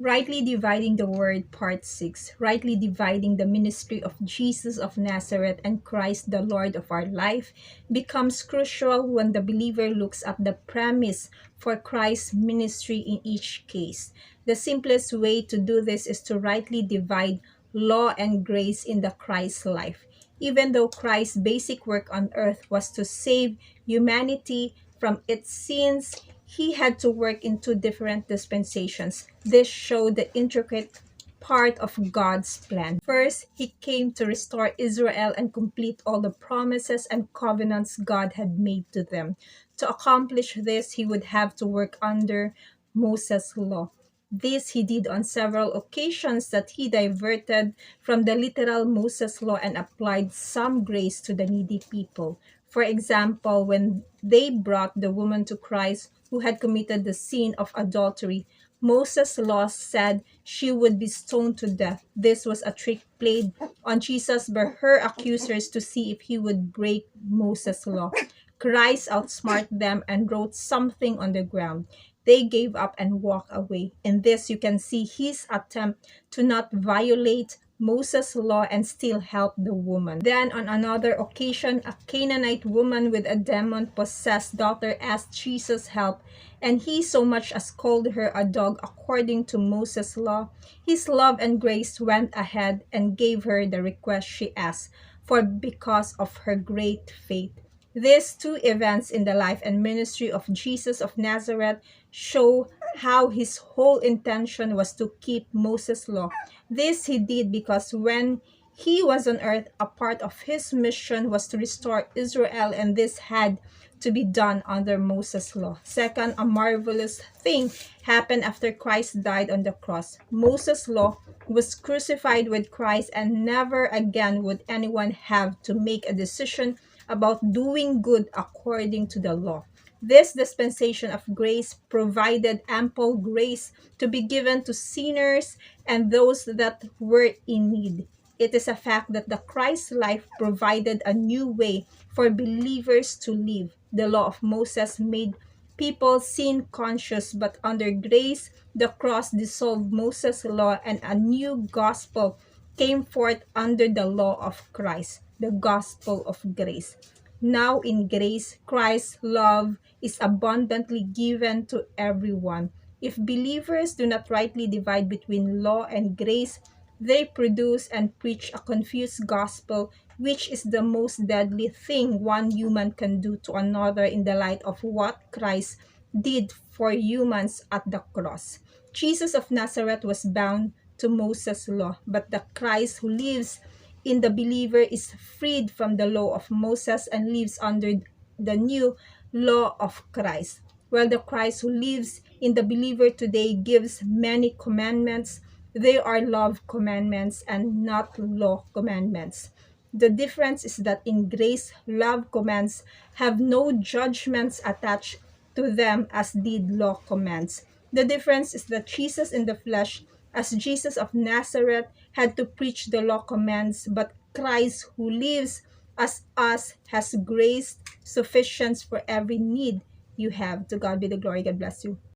Rightly dividing the word, part 6. Rightly dividing the ministry of Jesus of Nazareth and Christ the Lord of our life becomes crucial when the believer looks at the premise for Christ's ministry in each case. The simplest way to do this is to rightly divide law and grace in the Christ life. Even though Christ's basic work on earth was to save humanity from its sins, he had to work in two different dispensations. This showed the intricate part of God's plan. First, he came to restore Israel and complete all the promises and covenants God had made to them. To accomplish this, he would have to work under Moses' law. This he did on several occasions that he diverted from the literal Moses law and applied some grace to the needy people. For example, when they brought the woman to Christ who had committed the sin of adultery, Moses' law said she would be stoned to death. This was a trick played on Jesus by her accusers to see if he would break Moses' law. Christ outsmarted them and wrote something on the ground. They gave up and walked away. In this, you can see his attempt to not violate Moses' law and still help the woman. Then, on another occasion, a Canaanite woman with a demon-possessed daughter asked Jesus help, and he so much as called her a dog according to Moses' law. His love and grace went ahead and gave her the request she asked for because of her great faith. These two events in the life and ministry of Jesus of Nazareth show how his whole intention was to keep Moses' law. This he did because when he was on earth, a part of his mission was to restore Israel, and this had to be done under Moses' law. Second, a marvelous thing happened after Christ died on the cross. Moses' law was crucified with Christ, and never again would anyone have to make a decision about doing good according to the law. This dispensation of grace provided ample grace to be given to sinners and those that were in need. It is a fact that the Christ life provided a new way for believers to live. The law of Moses made people sin conscious, but under grace, the cross dissolved Moses' law and a new gospel came forth under the law of Christ, the gospel of grace. Now in grace, Christ's love is abundantly given to everyone. If believers do not rightly divide between law and grace, they produce and preach a confused gospel, which is the most deadly thing one human can do to another in the light of what Christ did for humans at the cross. Jesus of Nazareth was bound to Moses' law, but the Christ who lives in the believer is freed from the law of Moses and lives under the new law of Christ. While the Christ who lives in the believer today gives many commandments, they are love commandments and not law commandments. The difference is that in grace, love commands have no judgments attached to them as did law commands. The difference is that Jesus in the flesh, as Jesus of Nazareth, had to preach the law commands, but Christ who lives as us has grace sufficient for every need you have. To God be the glory. God bless you.